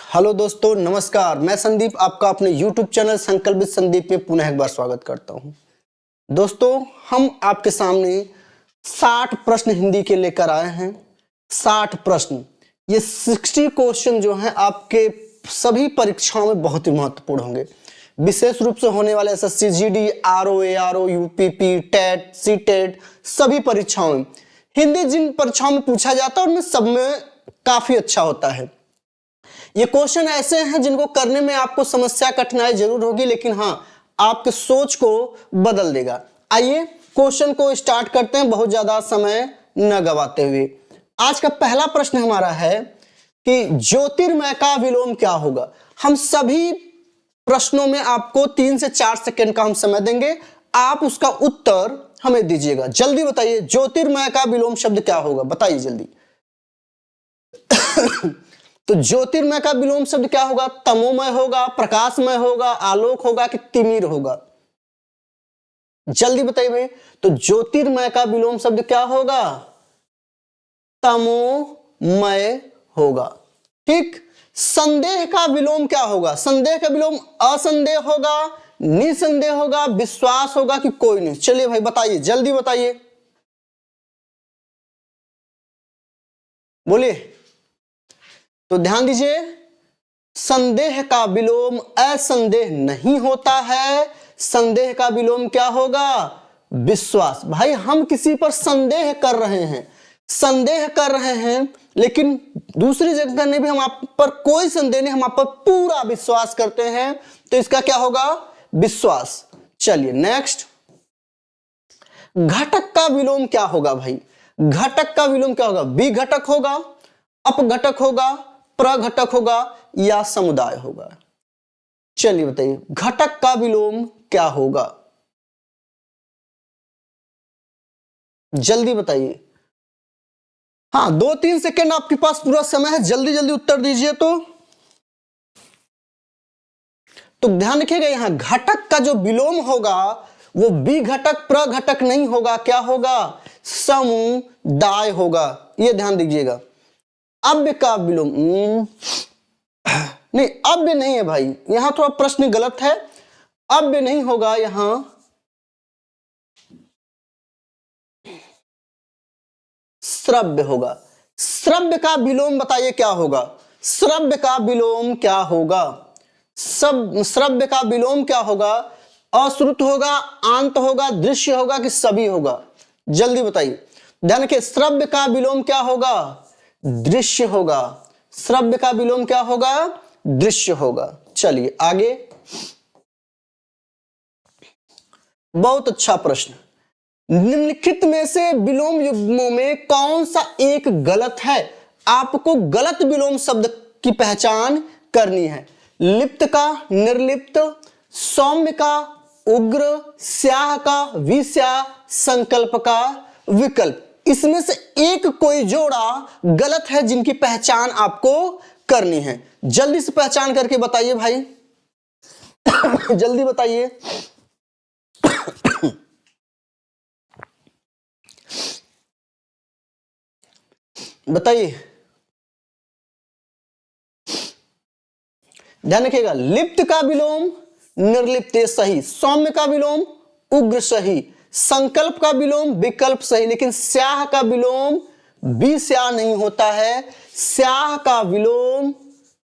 Hello दोस्तों, नमस्कार। मैं संदीप आपका अपने YouTube चैनल संकल्प विद संदीप में पुनः एक बार स्वागत करता हूं। दोस्तों, हम आपके सामने 60 प्रश्न हिंदी के लेकर आए हैं। 60 प्रश्न, ये 60 क्वेश्चन जो हैं आपके सभी परीक्षाओं में बहुत ही महत्वपूर्ण होंगे। विशेष रूप से होने वाले SSC GD, RO, ARO, UPP, TET, CTET सभी परीक्षाओं में हिंदी जिन परीक्षाओं में पूछा जाता है उनमें सब में काफी अच्छा होता है। ये क्वेश्चन ऐसे हैं जिनको करने में आपको समस्या कठिनाई जरूर होगी, लेकिन हाँ, आपके सोच को बदल देगा। आइए क्वेश्चन को स्टार्ट करते हैं बहुत ज्यादा समय न गवाते हुए। आज का पहला प्रश्न हमारा है कि ज्योतिर्मय का विलोम क्या होगा। हम सभी प्रश्नों में आपको 3 से 4 सेकंड का हम समय देंगे, आप उसका उत्तर हमें दीजिएगा। जल्दी बताइए, ज्योतिर्मय का विलोम शब्द क्या होगा, बताइए जल्दी। तो ज्योतिर्मय का विलोम शब्द क्या होगा? तमोमय होगा, प्रकाशमय होगा, आलोक होगा कि तिमिर होगा? जल्दी बताइए भाई। तो ज्योतिर्मय का विलोम शब्द क्या होगा? तमोमय होगा। ठीक। संदेह का विलोम क्या होगा? संदेह का विलोम असंदेह होगा, निसंदेह होगा, विश्वास होगा कि कोई नहीं? चलिए भाई बताइए, जल्दी बताइए, बोलिए। तो ध्यान दीजिए, संदेह का विलोम असंदेह नहीं होता है। संदेह का विलोम क्या होगा? विश्वास। भाई हम किसी पर संदेह कर रहे हैं, संदेह कर रहे हैं, लेकिन दूसरी जगह ने भी हम आप पर कोई संदेह नहीं, हम आप पर पूरा विश्वास करते हैं, तो इसका क्या होगा? विश्वास। चलिए नेक्स्ट, घटक का विलोम क्या होगा भाई? घटक का विलोम क्या होगा? विघटक होगा, अपघटक होगा, प्रघटक होगा या समुदाय होगा? चलिए बताइए, घटक का विलोम क्या होगा? जल्दी बताइए। हाँ, 2-3 सेकेंड आपके पास पूरा समय है, जल्दी जल्दी उत्तर दीजिए। तो ध्यान रखिएगा, यहां घटक का जो विलोम होगा वो विघटक प्रघटक नहीं होगा, क्या होगा? समुदाय होगा। ये ध्यान दीजिएगा। अव्य का विलोम नहीं, अव्य नहीं है भाई, यहां थोड़ा प्रश्न गलत है। अव्य नहीं होगा, यहां श्रव्य होगा। श्रव्य का विलोम बताइए क्या होगा? श्रव्य का विलोम क्या होगा? श्रव्य का विलोम क्या होगा? अश्रुत होगा, आंत होगा, दृश्य होगा कि सभी होगा? जल्दी बताइए। ध्यान रखिए, श्रव्य का विलोम क्या होगा? दृश्य होगा। श्रव्य का विलोम क्या होगा? दृश्य होगा। चलिए आगे, बहुत अच्छा प्रश्न। निम्नलिखित में से विलोम युग्मों में कौन सा एक गलत है? आपको गलत विलोम शब्द की पहचान करनी है। लिप्त का निर्लिप्त, सौम्य का उग्र, स्याह का विस्याह, संकल्प का विकल्प। इसमें से एक कोई जोड़ा गलत है जिनकी पहचान आपको करनी है। जल्दी से पहचान करके बताइए भाई। जल्दी बताइए। बताइए, ध्यान रखिएगा। लिप्त का विलोम निर्लिप्त सही, सौम्य का विलोम उग्र सही, संकल्प का विलोम विकल्प सही, लेकिन स्याह का विलोम विस्याह नहीं होता है। स्याह का विलोम,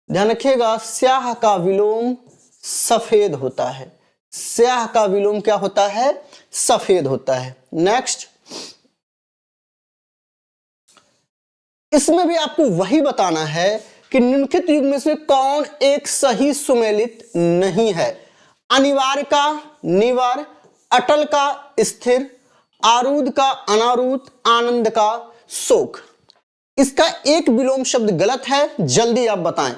ध्यान रखिएगा, स्याह का विलोम सफेद होता है। स्याह का विलोम क्या होता है? सफेद होता है। नेक्स्ट, इसमें भी आपको वही बताना है कि निम्नलिखित युग्म में से कौन एक सही सुमेलित नहीं है। अनिवार्य का निवार, अटल का स्थिर, आरूढ़ का अनारूढ़, आनंद का शोक। इसका एक विलोम शब्द गलत है, जल्दी आप बताएं।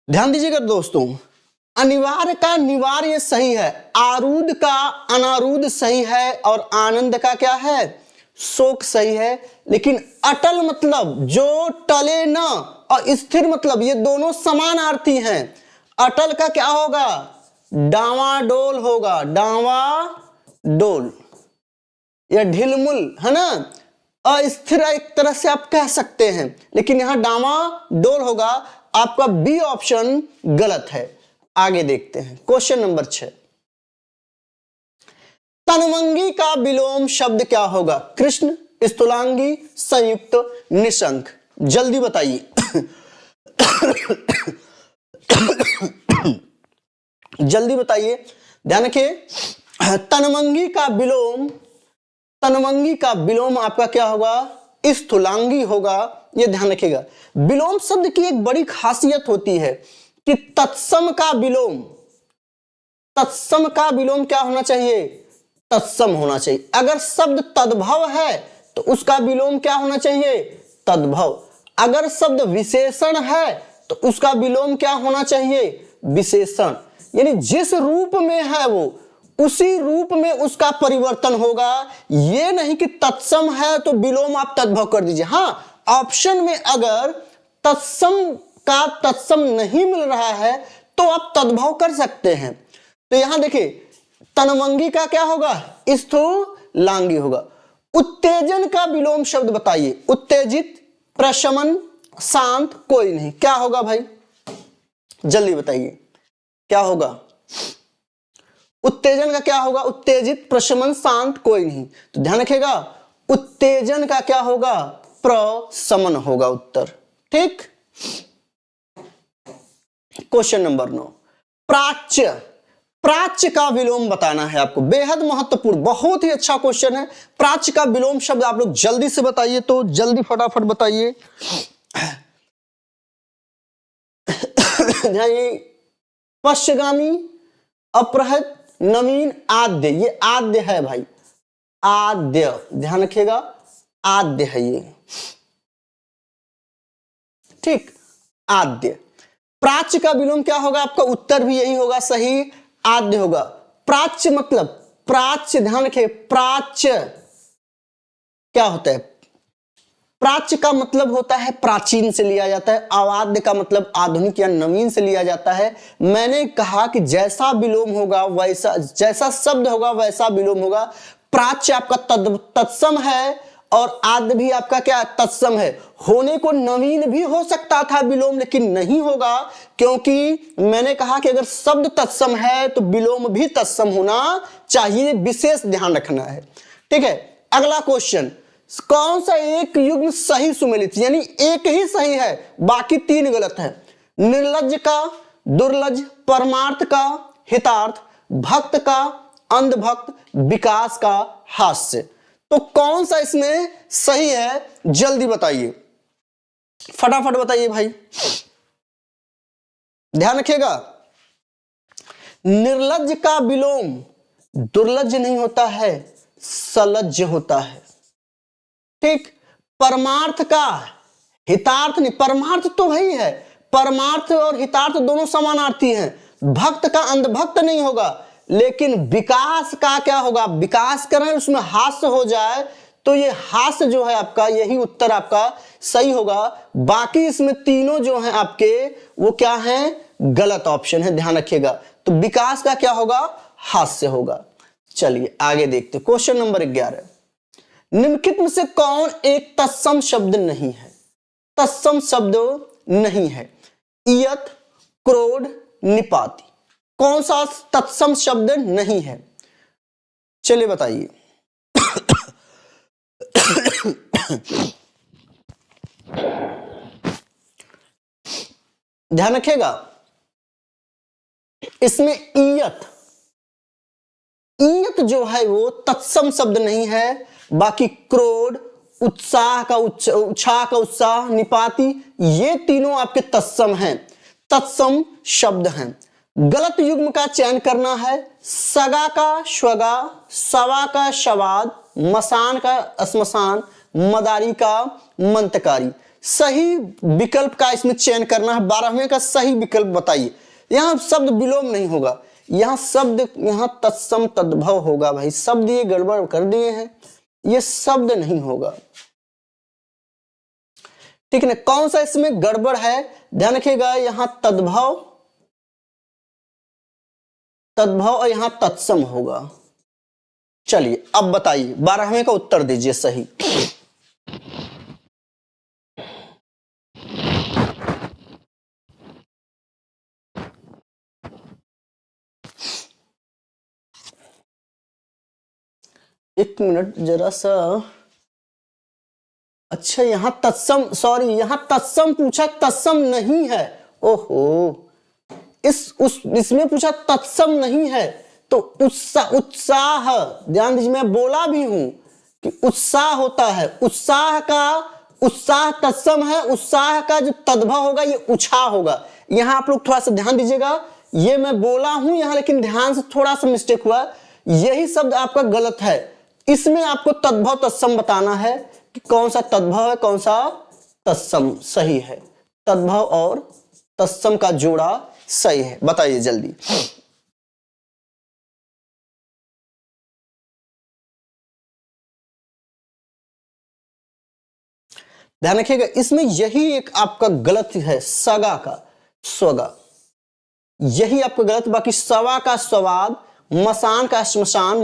ध्यान दीजिएगा दोस्तों, अनिवार्य का निवार्य सही है, आरूढ़ का अनारूढ़ सही है, और आनंद का क्या है? शोक सही है। लेकिन अटल मतलब जो टले न, और स्थिर मतलब, ये दोनों समानार्थी हैं। अटल का क्या होगा? डावाडोल होगा, डावाडोल या ढिलमुल, है ना? अस्थिर एक तरह से आप कह सकते हैं, लेकिन यहां डामाडोल होगा। आपका बी ऑप्शन गलत है। आगे देखते हैं क्वेश्चन नंबर 6। तनवंगी का विलोम शब्द क्या होगा? कृष्ण, स्थूलांगी, संयुक्त, निशंक। जल्दी बताइए। जल्दी बताइए, ध्यान रखिए। तनवंगी का विलोम आपका क्या होगा? स्थूलांगी होगा। ये ध्यान रखिएगा। विलोम शब्द की एक बड़ी खासियत होती है कि तत्सम का विलोम क्या होना चाहिए? तत्सम होना चाहिए। अगर शब्द तद्भव है तो उसका विलोम क्या होना चाहिए? तद्भव। अगर शब्द विशेषण है तो उसका विलोम क्या होना चाहिए? विशेषण। यानी जिस रूप में है वो उसी रूप में उसका परिवर्तन होगा। ये नहीं कि तत्सम है तो विलोम आप तद्भव कर दीजिए। हां, ऑप्शन में अगर तत्सम का तत्सम नहीं मिल रहा है तो आप तद्भव कर सकते हैं। तो यहां देखिए, तनवंगी का क्या होगा? स्थूलांगी होगा। उत्तेजन का विलोम शब्द बताइए। उत्तेजित, प्रशमन, शांत, कोई नहीं। क्या होगा भाई? जल्दी बताइए क्या होगा? उत्तेजन का क्या होगा? उत्तेजित, प्रशमन, शांत, कोई नहीं। तो ध्यान रखिएगा, उत्तेजन का क्या होगा? प्रशमन होगा उत्तर। ठीक। Question number 9। प्राच्य का विलोम बताना है आपको। बेहद महत्वपूर्ण, बहुत ही अच्छा क्वेश्चन है। प्राच्य का विलोम शब्द आप लोग जल्दी से बताइए, तो जल्दी फटाफट बताइए। पश्चगामी, अपहृत, नवीन, आद्य। ये आद्य है भाई, आद्य। ध्यान रखिएगा, आद्य है ये। ठीक, आद्य। प्राच्य का विलोम क्या होगा? आपका उत्तर भी यही होगा, सही, आद्य होगा। प्राच्य मतलब प्राच्य, ध्यान रखिए, प्राच्य क्या होता है? प्राच्य का मतलब होता है प्राचीन से लिया जाता है। अवाद्य का मतलब आधुनिक या नवीन से लिया जाता है। मैंने कहा कि जैसा विलोम होगा वैसा, जैसा शब्द होगा वैसा विलोम होगा। प्राच्य आपका तत्सम है और आद्य भी आपका क्या? तत्सम है। होने को नवीन भी हो सकता था विलोम, लेकिन नहीं होगा, क्योंकि मैंने कहा कि अगर शब्द तत्सम है तो विलोम भी तत्सम होना चाहिए। विशेष ध्यान रखना है। ठीक है, अगला क्वेश्चन। कौन सा एक युग्म सही सुमेलित, यानी एक ही सही है, बाकी 3 गलत है? निर्लज्ज का, दुर्लज, परमार्थ का, हितार्थ, भक्त का, अंधभक्त, विकास का, हास्य। तो कौन सा इसमें सही है? जल्दी बताइए, फटाफट बताइए भाई। ध्यान रखिएगा, निर्लज्ज का विलोम दुर्लज्ज नहीं होता है, सलज्ज होता है। ठीक। परमार्थ का हितार्थ नहीं, परमार्थ तो वही है, परमार्थ और हितार्थ दोनों समानार्थी हैं। भक्त का अंधभक्त नहीं होगा, लेकिन विकास का क्या होगा? विकास करें उसमें हास्य हो जाए तो ये हास्य जो है आपका, यही उत्तर आपका सही होगा। बाकी इसमें तीनों जो हैं आपके वो क्या हैं? गलत ऑप्शन है, ध्यान रखिएगा। तो विकास का क्या होगा? हास्य होगा। चलिए आगे देखते, क्वेश्चन नंबर 11। निम्नलिखित में से कौन एक तत्सम शब्द नहीं है? तत्सम शब्द नहीं है। इयत, क्रोध, निपाति। कौन सा तत्सम शब्द नहीं है? चलिए बताइए। ध्यान रखिएगा, इसमें इयत जो है वो तत्सम शब्द नहीं है। बाकी क्रोध, उत्साह का उत्साह, निपाति, ये तीनों आपके तत्सम हैं, तत्सम शब्द हैं। गलत युग्म का चयन करना है। सगा का स्वगा, सवा का शवाद, मसान का श्मशान, मदारी का मंतकारी। सही विकल्प का इसमें चयन करना है। 12वें का सही विकल्प बताइए। यहां शब्द विलोम नहीं होगा, यहां शब्द, यहां तत्सम तद्भव होगा। भाई शब्द ये गड़बड़ कर दिए हैं, ये शब्द नहीं होगा। ठीक है ना? कौन सा इसमें गड़बड़ है? ध्यान रखिएगा, यहां तद्भव और यहां तत्सम होगा। चलिए अब बताइए, 12वें का उत्तर दीजिए सही। एक मिनट जरा सा। अच्छा यहां तत्सम, सॉरी यहां तत्सम पूछा, तत्सम नहीं है। ओहो, इसमें पूछा तत्सम नहीं है, तो उत्साह, ध्यान दीजिए मैं बोला भी हूं कि उत्साह होता है, उत्साह तत्सम है, उत्साह का जो तद्भव होगा ये उछा होगा। यहां आप लोग थोड़ा सा ध्यान दीजिएगा, ये मैं बोला हूं यहां, लेकिन ध्यान से थोड़ा सा मिस्टेक हुआ, यही शब्द आपका गलत है। इसमें आपको तद्भव तत्सम बताना है कि कौन सा तद्भव है कौन सा तत्सम सही है। तद्भव और तत्सम का जोड़ा सही है, बताइए जल्दी। ध्यान रखिएगा, इसमें यही एक आपका गलत है, सगा का स्वगा, यही आपका गलत। बाकी सवा का स्वाद, मसान का श्मशान,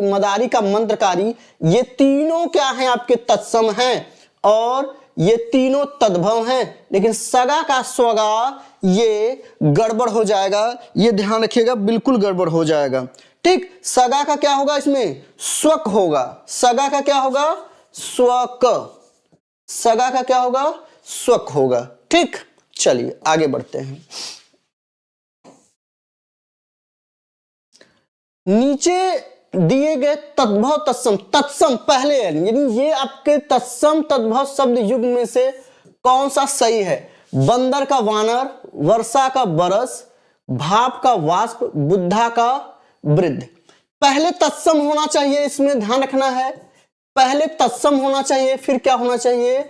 मदारी का मंत्रकारी, ये तीनों क्या हैं आपके तत्सम हैं और ये तीनों तद्भव हैं। लेकिन सगा का स्वगा ये गड़बड़ हो जाएगा, ये ध्यान रखिएगा, बिल्कुल गड़बड़ हो जाएगा। ठीक, सगा का क्या होगा, इसमें स्वक होगा। सगा का क्या होगा, स्वक। सगा का क्या होगा, स्वक होगा। ठीक, चलिए आगे बढ़ते हैं। नीचे दिए गए तद्भव तत्सम, तत्सम पहले है, यानी ये आपके तत्सम तद्भव शब्द युग में से कौन सा सही है। बंदर का वानर, वर्षा का बरस, भाप का वाष्प, बुद्धा का वृद्ध। पहले तत्सम होना चाहिए, इसमें ध्यान रखना है, पहले तत्सम होना चाहिए, फिर क्या होना चाहिए,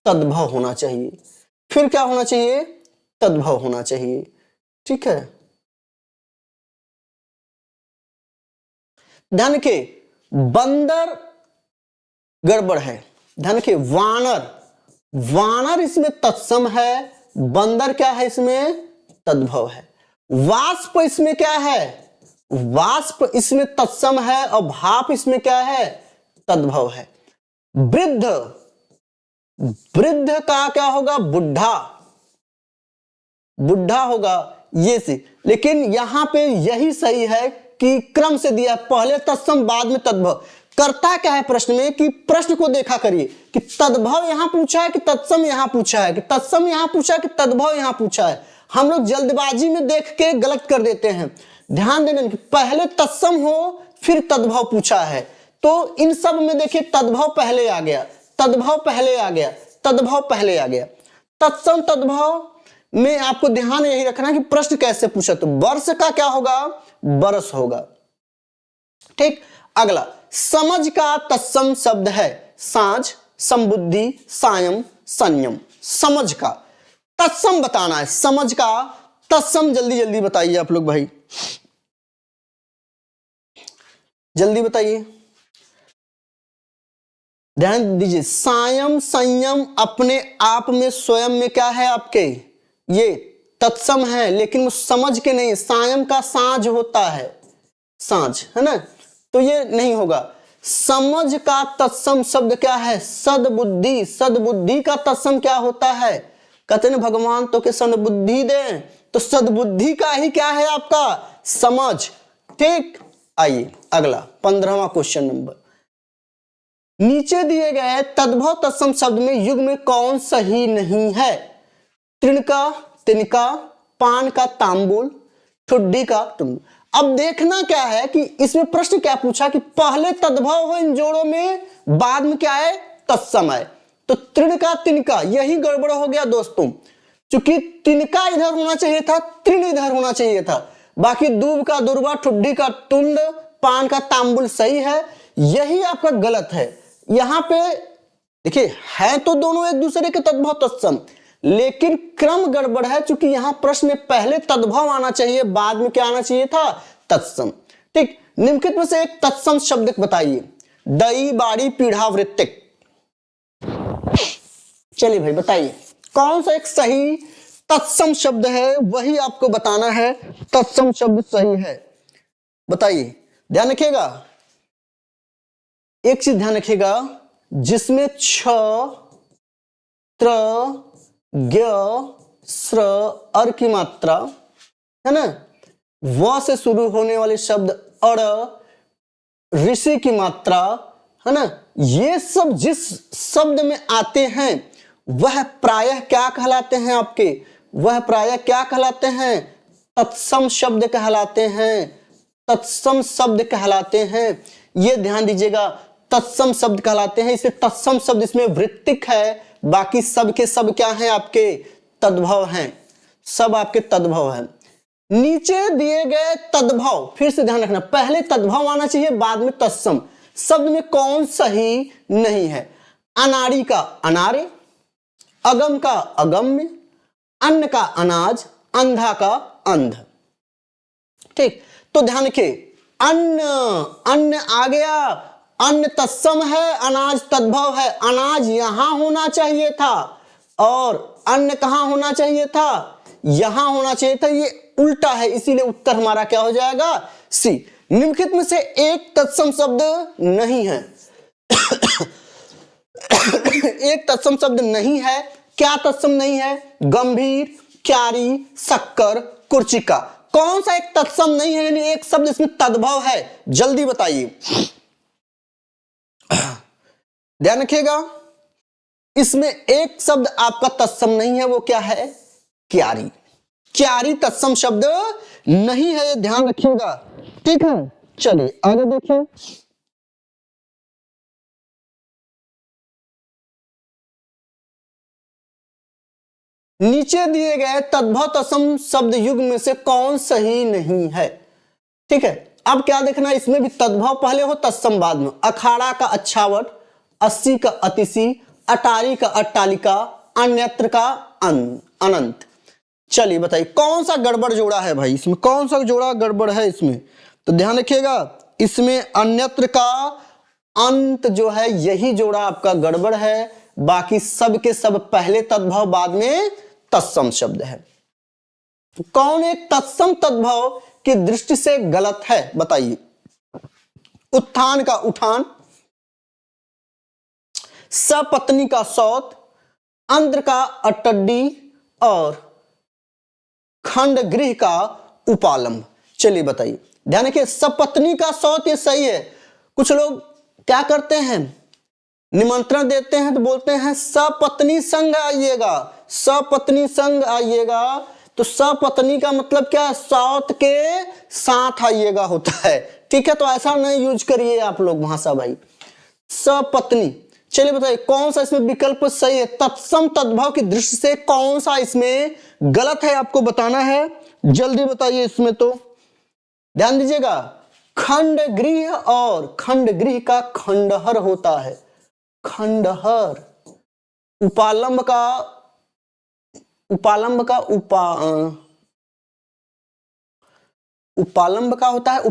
तद्भव होना चाहिए, फिर क्या होना चाहिए, तद्भव होना चाहिए। ठीक है, ध्यान के बंदर गड़बड़ है, ध्यान के वानर, वानर इसमें तत्सम है, बंदर क्या है इसमें तद्भव है। वाष्प इसमें क्या है, वाष्प इसमें तत्सम है और भाप इसमें क्या है, तद्भव है। वृद्ध, वृद्ध का क्या होगा, बुढ़ा, बुढ़ा होगा ये से। लेकिन यहां पे यही सही है कि क्रम से दिया, पहले तत्सम बाद में तद्भव। करता क्या है प्रश्न में कि प्रश्न को देखा करिए कि तद्भव यहां पूछा है कि तत्सम यहां पूछा है, कि तत्सम यहां पूछा है कि तद्भव यहां पूछा है। हम लोग जल्दबाजी में देख के गलत कर देते हैं। ध्यान देने कि पहले तत्सम हो फिर तद्भव पूछा है, तो इन सब में देखिए तद्भव पहले आ गया, तद्भव पहले आ गया, तद्भव पहले आ गया। तत्सम तद्भव में आपको ध्यान यही रखना कि प्रश्न कैसे पूछा, तो वर्ष का क्या होगा, बरस होगा। ठीक, अगला समझ का तत्सम शब्द है साझ, समबुद्धि, सायं, संयम। समझ का तत्सम बताना है, समझ का तत्सम जल्दी जल्दी बताइए आप लोग भाई, जल्दी बताइए, ध्यान दीजिए। सायं संयम अपने आप में स्वयं में क्या है आपके, ये तत्सम है, लेकिन वो समझ के नहीं, सायं का साझ होता है, साझ है ना, तो ये नहीं होगा। समझ का तत्सम शब्द क्या है, सद्बुद्धि, सद्बुद्धि का तत्सम क्या होता है, कहते हैं भगवान तो के सद्बुद्धि दे, तो सद्बुद्धि का ही क्या है आपका समझ। ठीक, आइए अगला 15वां क्वेश्चन नंबर। नीचे दिए गए तद्भव तत्सम शब्द में युग में कौन सही नहीं है। तृण का तिनका, पान का तांबुल, ठुड्डी का टुंड। अब देखना क्या है कि इसमें प्रश्न क्या पूछा कि पहले तद्भव हो इन जोड़ों में, बाद में क्या है तत्सम है, तो तृण का तिनका यही गड़बड़ हो गया दोस्तों, क्योंकि तिनका इधर होना चाहिए था, तृण इधर होना चाहिए था। बाकी दूब का दुर्वा, ठुड्डी का टुंड, पान का तांबुल सही है, यही आपका गलत है। यहां पे देखिए है तो दोनों एक दूसरे के तद्भव तत्सम, लेकिन क्रम गड़बड़ है, क्योंकि यहां प्रश्न में पहले तद्भव आना चाहिए, बाद में क्या आना चाहिए था तत्सम। ठीक, निम्नलिखित में से एक तत्सम शब्द बताइए। दई, बाड़ी, पीढ़ा, वृत्तिक। चलिए भाई बताइए कौन सा एक सही तत्सम शब्द है, वही आपको बताना है, तत्सम शब्द सही है, बताइए। ध्यान रखिएगा, एक चीज ध्यान रखिएगा, जिसमें छ, त्र, ज्ञ, स्र, अर की मात्रा है ना, व से शुरू होने वाले शब्द अड़, ऋषि की मात्रा, है ना, ये सब जिस शब्द में आते हैं वह प्रायः क्या कहलाते हैं आपके, वह प्रायः क्या कहलाते हैं, तत्सम शब्द कहलाते हैं, तत्सम शब्द कहलाते हैं। ये ध्यान दीजिएगा, तत्सम शब्द कहलाते हैं। इसे तत्सम शब्द, इसमें वृत्तिक है, बाकी सब के सब क्या हैं आपके, तद्भव हैं, सब आपके तद्भव हैं। नीचे दिए गए तद्भव, फिर से ध्यान रखना, पहले तद्भव आना चाहिए, बाद में तत्सम। शब्द में कौन सही नहीं है, अनाड़ी का अनारे, अगम का अगम्य, अन्न का अनाज, अंधा का अंध। ठीक, तो ध्यान रखिए, अन्न, अन्न आ गया, अन्न तत्सम है, अनाज तद्भव है। अनाज यहां होना चाहिए था और अन्न कहां होना चाहिए था, यहां होना चाहिए था, ये उल्टा है, इसीलिए उत्तर हमारा क्या हो जाएगा, सी। निम्नलिखित में से एक तत्सम शब्द नहीं है एक तत्सम शब्द नहीं है, क्या तत्सम नहीं है, गंभीर, क्यारी, शक्कर, कुर्चिका। कौन सा एक तत्सम नहीं है, यानी एक शब्द इसमें तद्भव है, जल्दी बताइए, ध्यान रखिएगा। इसमें एक शब्द आपका तत्सम नहीं है, वो क्या है, क्यारी। क्यारी तत्सम शब्द नहीं है, ये ध्यान रखिएगा, ठीक है। चलिए आगे देखिए, नीचे दिए गए तद्भव तत्सम शब्द युग में से कौन सही नहीं है। ठीक है, अब क्या देखना, इसमें भी तद्भव पहले हो, तत्सम बाद में। अखाड़ा का अच्छावट, 80 का अतिशी, अटारी का अट्टालिका, अन्यत्र का अनंत। चलिए बताइए कौन सा गड़बड़ जोड़ा है भाई, इसमें कौन सा जोड़ा गड़बड़ है इसमें, तो ध्यान रखिएगा, इसमें अन्यत्र का अंत जो है यही जोड़ा आपका गड़बड़ है, बाकी सब के सब पहले तद्भव बाद में तत्सम शब्द है। कौन एक तत्सम तद्भव की दृष्टि से गलत है बताइए। उत्थान का उठान, सपत्नी का सौत, अंध्र का अटड्डी और खंड गृह का उपालंब। चलिए बताइए, ध्यान रखिए, सपत्नी का सौत ये सही है। कुछ लोग क्या करते हैं, निमंत्रण देते हैं तो बोलते हैं सपत्नी संग आइएगा, सपत्नी संग आइएगा, तो सपत्नी का मतलब क्या है, सौत के साथ आइएगा होता है। ठीक है, तो ऐसा नहीं यूज करिए आप लोग भाषा भाई, सपत्नी। चलिए बताइए कौन सा इसमें विकल्प सही है, तत्सम तद्भव की दृष्टि से कौन सा इसमें गलत है, आपको बताना है, जल्दी बताइए। इसमें तो ध्यान दीजिएगा, खंड गृह और खंड गृह का खंडहर होता है, खंडहर। उपालंब का उपालंब का उपालंब का होता है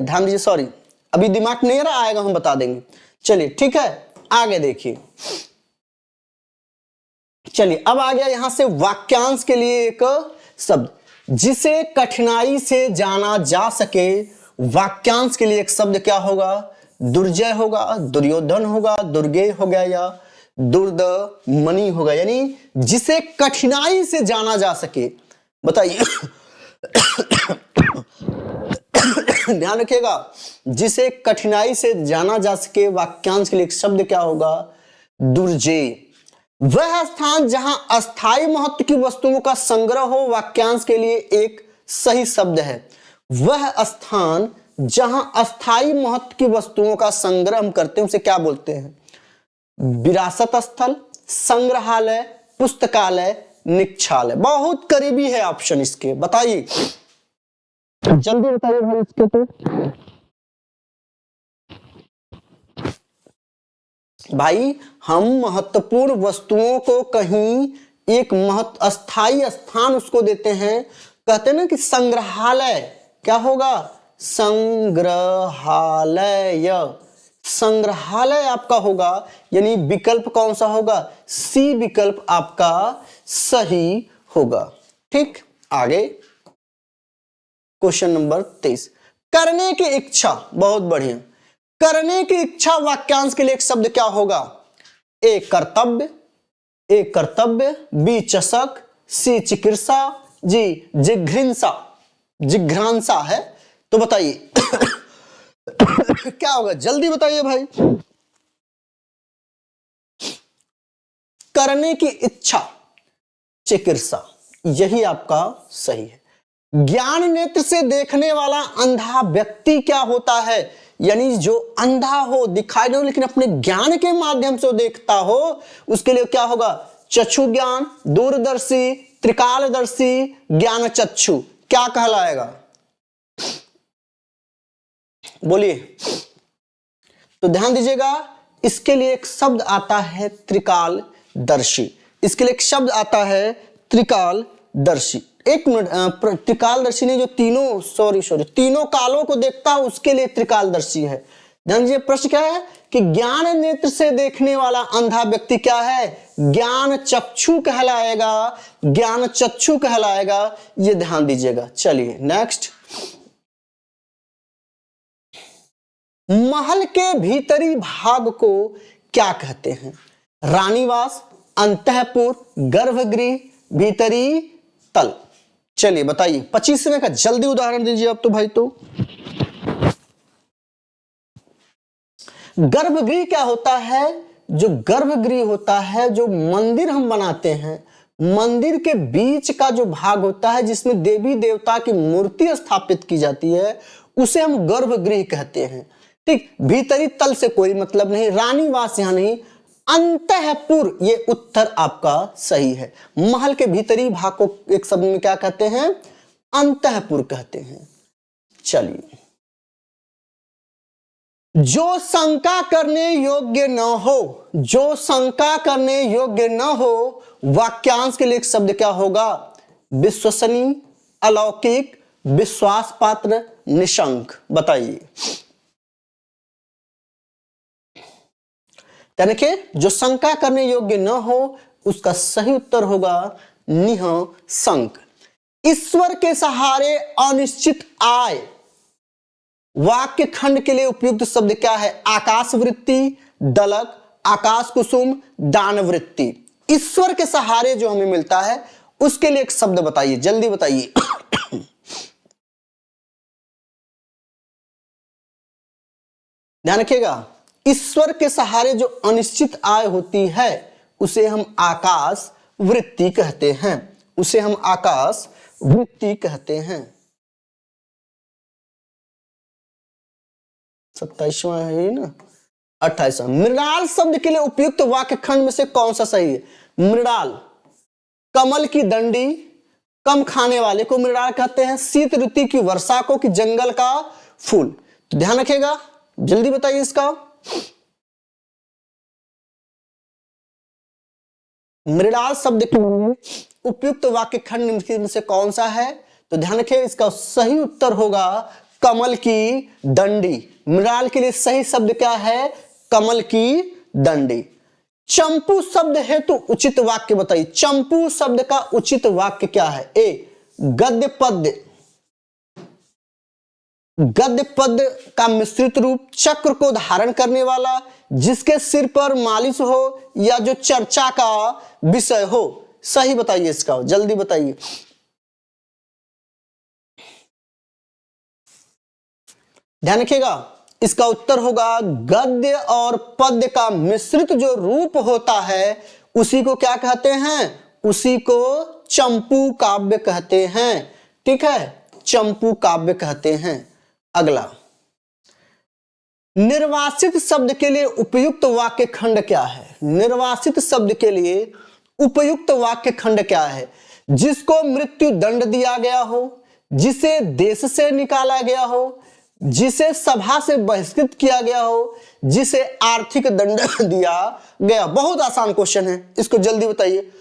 ध्यान दीजिए, सॉरी अभी दिमाग नहीं रहा, आएगा हम बता देंगे। चलिए ठीक है, आगे देखिए। चलिए अब आ गया यहां से वाक्यांश के लिए एक शब्द, जिसे कठिनाई से जाना जा सके। वाक्यांश के लिए एक शब्द क्या होगा, दुर्जय होगा, दुर्योधन होगा, दुर्गेय हो गया या दुर्दमनी होगा, यानी जिसे कठिनाई से जाना जा सके। बताइए ध्यान रखिएगा, जिसे कठिनाई से जाना जा सके, वाक्यांश के लिए एक शब्द क्या होगा, दुर्जेय। वह स्थान जहां अस्थाई महत्व की वस्तुओं का संग्रह हो, वाक्यांश के लिए एक सही शब्द है। वह स्थान जहां अस्थाई महत्व की वस्तुओं का संग्रह हम करते हैं उसे क्या बोलते हैं, विरासत स्थल, संग्रहालय, पुस्तकालय, निक्षालय। बहुत करीबी है ऑप्शन इसके, बताइए जल्दी बताइए भाई इसके। तो भाई हम महत्वपूर्ण वस्तुओं को कहीं एक अस्थाई स्थान उसको देते हैं, कहते हैं ना कि संग्रहालय क्या होगा, संग्रहालय, संग्रहालय आपका होगा, यानी विकल्प कौन सा होगा, सी विकल्प आपका सही होगा। ठीक, आगे क्वेश्चन नंबर 23, करने की इच्छा। बहुत बढ़िया, करने की इच्छा वाक्यांश के लिए एक शब्द क्या होगा, ए कर्तव्य, बी चषक, सी चिकित्सा, जी जिघ्रांसा, जिघ्रांसा है। तो बताइए क्या होगा जल्दी बताइए भाई। करने की इच्छा, चिकित्सा, यही आपका सही है। ज्ञान नेत्र से देखने वाला अंधा व्यक्ति क्या होता है, यानी जो अंधा हो, दिखाई नहीं हो, लेकिन अपने ज्ञान के माध्यम से देखता हो, उसके लिए क्या होगा, चक्षु ज्ञान, दूरदर्शी, त्रिकालदर्शी, ज्ञान चक्षु, क्या कहलाएगा, बोलिए। तो ध्यान दीजिएगा, इसके लिए एक शब्द आता है त्रिकालदर्शी, इसके लिए एक शब्द आता है त्रिकालदर्शी। एक मिनट, त्रिकालदर्शी ने जो तीनों कालों को देखता है, उसके लिए त्रिकालदर्शी है। ध्यान दीजिए, प्रश्न क्या है कि ज्ञान नेत्र से देखने वाला अंधा व्यक्ति क्या है, ज्ञान चक्षु कहलाएगा, ज्ञान चक्षु कहलाएगा, ये ध्यान दीजिएगा। चलिए नेक्स्ट, महल के भीतरी भाग को क्या कहते हैं, रानीवास, अंतःपुर, गर्भगृह, भीतरी तल। चलिए बताइए, 25वें का जल्दी उदाहरण दीजिए आप तो भाई। तो गर्भगृह क्या होता है, जो गर्भगृह होता है, जो मंदिर हम बनाते हैं, मंदिर के बीच का जो भाग होता है जिसमें देवी देवता की मूर्ति स्थापित की जाती है, उसे हम गर्भगृह कहते हैं। ठीक, भीतरी तल से कोई मतलब नहीं, रानीवास यहां नहीं, अंतःपुर ये उत्तर आपका सही है। महल के भीतरी भाग को एक शब्द में क्या कहते हैं, अंतःपुर कहते हैं। चलिए, जो शंका करने योग्य न हो, जो शंका करने योग्य न हो, वाक्यांश के लिए एक शब्द क्या होगा, विश्वसनीय, अलौकिक, विश्वास पात्र, निशंक। बताइए, देखिए, जो शंका करने योग्य न हो, उसका सही उत्तर होगा निःशंक। ईश्वर के सहारे अनिश्चित आय, वाक्य खंड के लिए उपयुक्त शब्द क्या है, आकाश वृत्ति, दलक, आकाश कुसुम, दान वृत्ति। ईश्वर के सहारे जो हमें मिलता है, उसके लिए एक शब्द बताइए, जल्दी बताइए। ध्यान रखिएगा, ईश्वर के सहारे जो अनिश्चित आय होती है, उसे हम आकाश वृत्ति कहते हैं, उसे हम आकाश वृत्ति कहते हैं। 27वां है ना, 28वां। मृणाल शब्द के लिए उपयुक्त वाक्य खंड में से कौन सा सही है, मृणाल, कमल की डंडी, कम खाने वाले को मृणाल कहते हैं, शीत ऋतु की वर्षा को, कि जंगल का फूल। तो ध्यान रखिएगा, जल्दी बताइए इसका। मृणाल शब्द के लिए उपयुक्त वाक्य खंड में से कौन सा है, तो ध्यान रखिए, इसका सही उत्तर होगा कमल की डंडी। मृणाल के लिए सही शब्द क्या है, कमल की डंडी। चंपू शब्द है तो उचित वाक्य बताइए, चंपू शब्द का उचित वाक्य क्या है, ए गद्य पद्य, गद्य पद का मिश्रित रूप, चक्र को धारण करने वाला, जिसके सिर पर मालिश हो, या जो चर्चा का विषय हो। सही बताइए इसका, जल्दी बताइए। ध्यान रखिएगा, इसका उत्तर होगा गद्य और पद्य का मिश्रित जो रूप होता है, उसी को क्या कहते हैं, उसी को चंपू काव्य कहते हैं। ठीक है, चंपू काव्य कहते हैं। अगला, निर्वासित शब्द के लिए उपयुक्त वाक्य खंड क्या है, निर्वासित शब्द के लिए उपयुक्त वाक्य खंड क्या है, जिसको मृत्यु दंड दिया गया हो, जिसे देश से निकाला गया हो, जिसे सभा से बहिष्कृत किया गया हो, जिसे आर्थिक दंड दिया गया। बहुत आसान क्वेश्चन है, इसको जल्दी बताइए।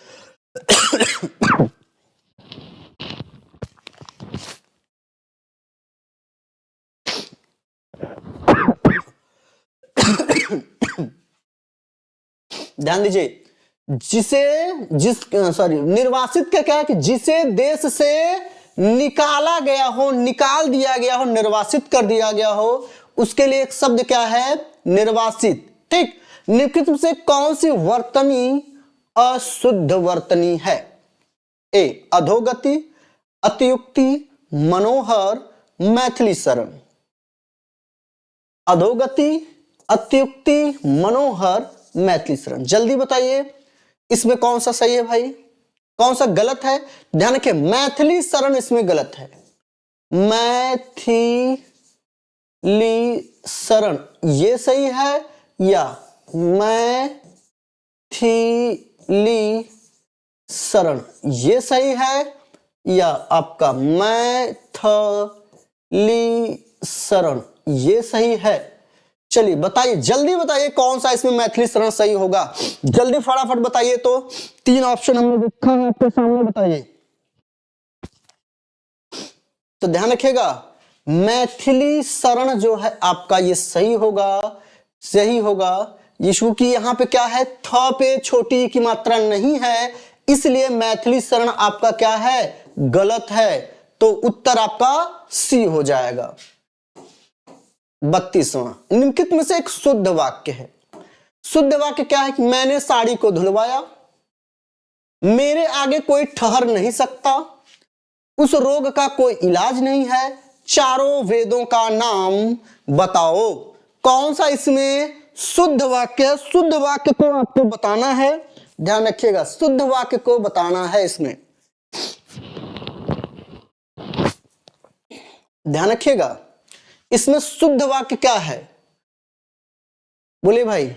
ध्यान दीजिए, निर्वासित का क्या है कि जिसे देश से निकाला गया हो, निकाल दिया गया हो, निर्वासित कर दिया गया हो, उसके लिए एक शब्द क्या है, निर्वासित। ठीक, निम्नलिखित में से कौन सी वर्तनी अशुद्ध वर्तनी है, ए अधोगति, अतियुक्ति, मनोहर, मैथिली शरण। अधोगति, अत्युक्ति, मनोहर, मैथिली शरण। जल्दी बताइए इसमें कौन सा सही है भाई, कौन सा गलत है। ध्यान रखिए मैथिली शरण इसमें गलत है। मैथिली शरण ये सही है या मैथिली शरण ये सही है या आपका मैथिली शरण ये सही है। चलिए बताइए, जल्दी बताइए कौन सा इसमें मैथिली शरण सही होगा। जल्दी फटाफट बताइए। तो 3 ऑप्शन हमने देखा है आपके सामने, बताइए। तो ध्यान रखिएगा मैथिली शरण जो है आपका ये सही होगा, सही होगा। यीशु की यहाँ पे क्या है, थ पे छोटी की मात्रा नहीं है, इसलिए मैथिली शरण आपका क्या है, गलत है। तो उत्तर आपका सी हो जाएगा। 32वां, निम्नलिखित में से एक शुद्ध वाक्य है। शुद्ध वाक्य क्या है कि मैंने साड़ी को धुलवाया, मेरे आगे कोई ठहर नहीं सकता, उस रोग का कोई इलाज नहीं है, चारों वेदों का नाम बताओ। कौन सा इसमें शुद्ध वाक्य, शुद्ध वाक्य को आपको बताना है। ध्यान रखिएगा शुद्ध वाक्य को बताना है इसमें, ध्यान रखिएगा इसमें शुद्ध वाक्य क्या है। बोले भाई,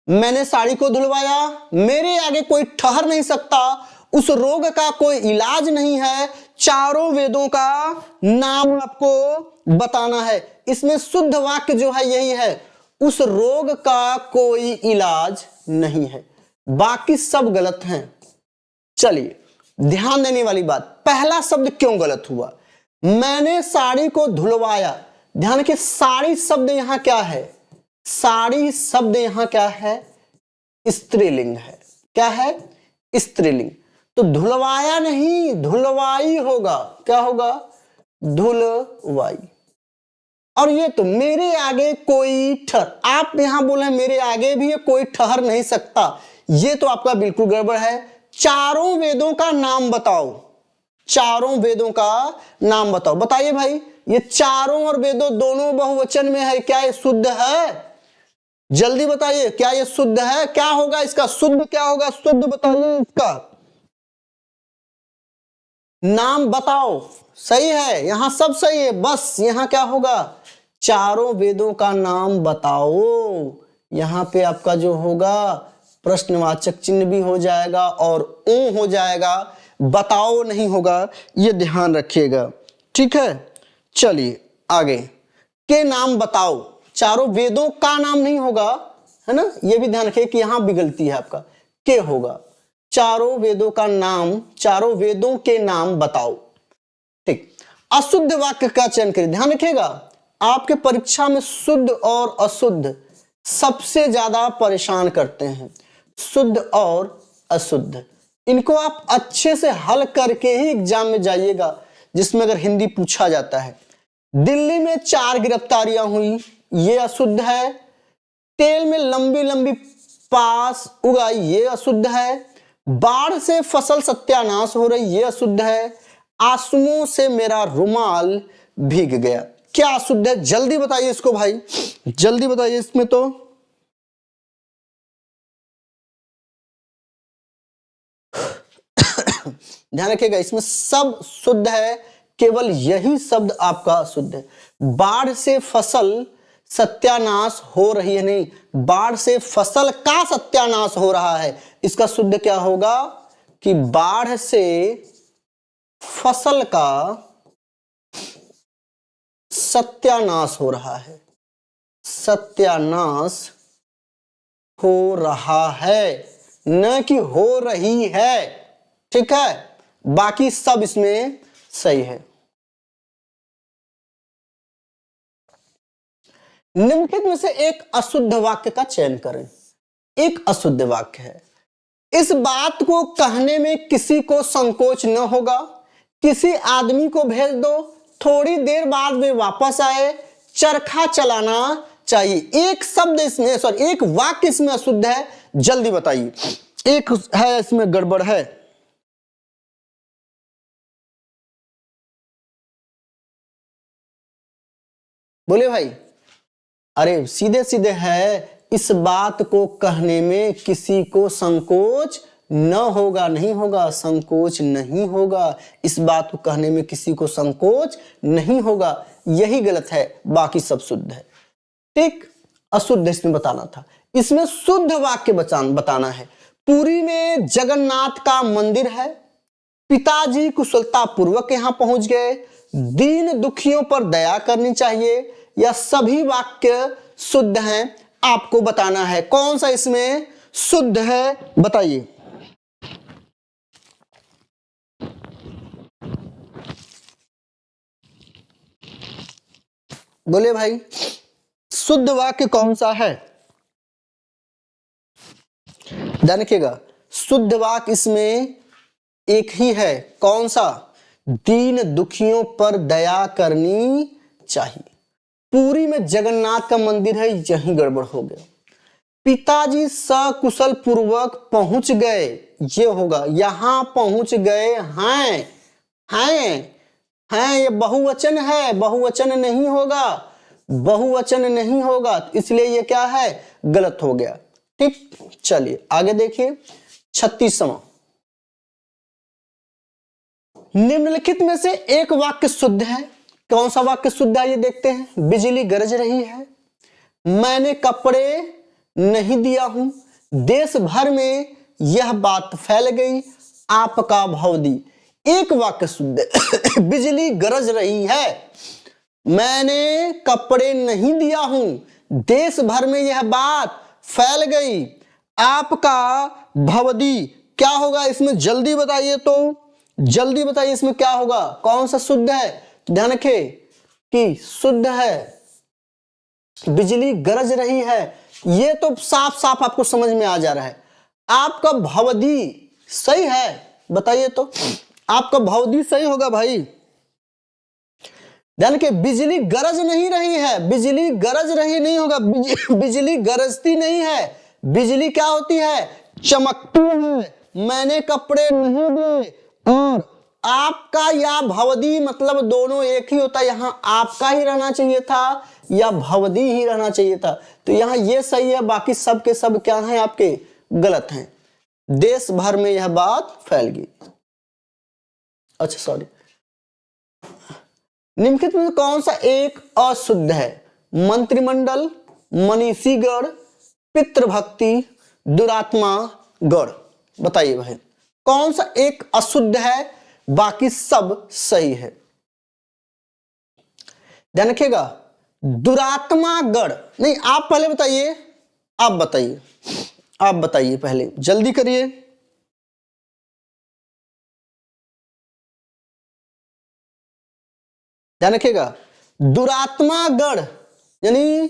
मैंने साड़ी को धुलवाया, मेरे आगे कोई ठहर नहीं सकता, उस रोग का कोई इलाज नहीं है, चारों वेदों का नाम आपको बताना है। इसमें शुद्ध वाक्य जो है यही है, उस रोग का कोई इलाज नहीं है, बाकी सब गलत हैं। चलिए ध्यान देने वाली बात, पहला शब्द क्यों गलत हुआ, मैंने साड़ी को धुलवाया। ध्यान रखिए साड़ी शब्द यहां क्या है, साड़ी शब्द यहां क्या है, स्त्रीलिंग है। क्या है, स्त्रीलिंग। तो धुलवाया नहीं धुलवाई होगा, क्या होगा, धुलवाई। और ये तो मेरे आगे कोई ठहर, आप यहां बोले मेरे आगे भी कोई ठहर नहीं सकता, ये तो आपका बिल्कुल गड़बड़ है। चारों वेदों का नाम बताओ, चारों वेदों का नाम बताओ। बताइए भाई ये चारों और वेदों दोनों बहुवचन में है, क्या ये शुद्ध है, जल्दी बताइए क्या ये शुद्ध है। क्या होगा इसका शुद्ध, क्या होगा शुद्ध, बताइए इसका नाम बताओ। सही है, यहां सब सही है, बस यहां क्या होगा, चारों वेदों का नाम बताओ। यहां पे आपका जो होगा प्रश्नवाचक चिन्ह भी हो जाएगा और ओ हो जाएगा, बताओ नहीं होगा, ये ध्यान रखिएगा, ठीक है। चलिए आगे, के नाम बताओ, चारों वेदों का नाम नहीं होगा, है ना, ये भी ध्यान रखिए कि यहां भी गलती है आपका, के होगा। चारों वेदों का नाम, चारों वेदों के नाम बताओ, ठीक। अशुद्ध वाक्य का चयन करिए। ध्यान रखिएगा आपके परीक्षा में शुद्ध और अशुद्ध सबसे ज्यादा परेशान करते हैं, शुद्ध और अशुद्ध। इनको आप अच्छे से हल करके ही एग्जाम में जाइएगा, जिसमें अगर हिंदी पूछा जाता है। दिल्ली में 4 गिरफ्तारियां हुई, ये अशुद्ध है। तेल में लंबी लंबी पास उगाई, ये अशुद्ध है। बाढ़ से फसल सत्यानाश हो रही, ये अशुद्ध है। आंसुओं से मेरा रुमाल भीग गया, क्या अशुद्ध है, जल्दी बताइए इसको भाई, जल्दी बताइए इसमें। तो ध्यान रखिएगा इसमें सब शुद्ध है, केवल यही शब्द आपका अशुद्ध है। बाढ़ से फसल सत्यानाश हो रही है, नहीं, बाढ़ से फसल का सत्यानाश हो रहा है। इसका शुद्ध क्या होगा कि बाढ़ से फसल का सत्यानाश हो रहा है, सत्यानाश हो रहा है, न कि हो रही है, ठीक है। बाकी सब इसमें सही है। निम्नलिखित में से एक अशुद्ध वाक्य का चयन करें। एक अशुद्ध वाक्य है, इस बात को कहने में किसी को संकोच न होगा, किसी आदमी को भेज दो, थोड़ी देर बाद वे वापस आए, चरखा चलाना चाहिए। एक शब्द इसमें, सॉरी एक वाक्य इसमें अशुद्ध है, जल्दी बताइए, एक है इसमें गड़बड़ है। बोले भाई। अरे सीधे सीधे है, इस बात को कहने में किसी को संकोच न होगा, नहीं होगा, संकोच नहीं होगा, इस बात को कहने में किसी को संकोच नहीं होगा, यही गलत है, बाकी सब शुद्ध है। ठीक, अशुद्ध इसमें बताना था, इसमें शुद्ध वाक्य बताना है। पुरी में जगन्नाथ का मंदिर है, पिताजी कुशलता पूर्वक यहां पहुंच गए, दीन दुखियों पर दया करनी चाहिए, या सभी वाक्य शुद्ध हैं, आपको बताना है कौन सा इसमें शुद्ध है, बताइए। बोले भाई, शुद्ध वाक्य कौन सा है? ध्यान रखिएगा, शुद्ध वाक्य इसमें एक ही है, कौन सा? दीन दुखियों पर दया करनी चाहिए। पुरी में जगन्नाथ का मंदिर है, यही गड़बड़ हो गया। पिताजी सकुशल पूर्वक पहुंच गए, ये होगा, यहां पहुंच गए हैं, हैं ये बहुवचन है, बहुवचन नहीं होगा, बहुवचन नहीं होगा, इसलिए ये क्या है, गलत हो गया। ठीक, चलिए आगे देखिए 36वां। निम्नलिखित में से एक वाक्य शुद्ध है, कौन सा वाक्य शुद्ध है ये देखते हैं। बिजली गरज रही है, मैंने कपड़े नहीं दिया हूं, देश भर में यह बात फैल गई, आपका भवदी। एक वाक्य शुद्ध है बिजली गरज रही है, मैंने कपड़े नहीं दिया हूं, देश भर में यह बात फैल गई, आपका भवदी। क्या होगा इसमें, जल्दी बताइए, तो जल्दी बताइए इसमें क्या होगा, कौन सा शुद्ध है? ध्यान रखें कि शुद्ध है, बिजली गरज रही है, ये तो साफ साफ आपको समझ में आ जा रहा है। आपका भवदी सही है, बताइए तो, आपका भवदी सही होगा भाई। ध्यान के, बिजली गरज नहीं रही है, बिजली गरज रही नहीं होगा, बिजली गरजती नहीं है, बिजली क्या होती है, चमकती है। मैंने कपड़े नहीं दिए, और आपका या भवदी मतलब दोनों एक ही होता है, यहां आपका ही रहना चाहिए था या भवदी ही रहना चाहिए था, तो यहां ये सही है, बाकी सब के सब क्या हैं आपके, गलत हैं। देश भर में यह बात फैल गई। अच्छा सॉरी, निम्नलिखित में कौन सा एक अशुद्ध है? मंत्रिमंडल, मनीषीगण, पितृभक्ति, दुरात्मा गण। बताइए भाई, कौन सा एक अशुद्ध है, बाकी सब सही है। ध्यान रखिएगा, दुरात्मा गण नहीं, आप पहले बताइए, आप बताइए, आप बताइए पहले, जल्दी करिए। ध्यान रखिएगा, दुरात्मा गण यानी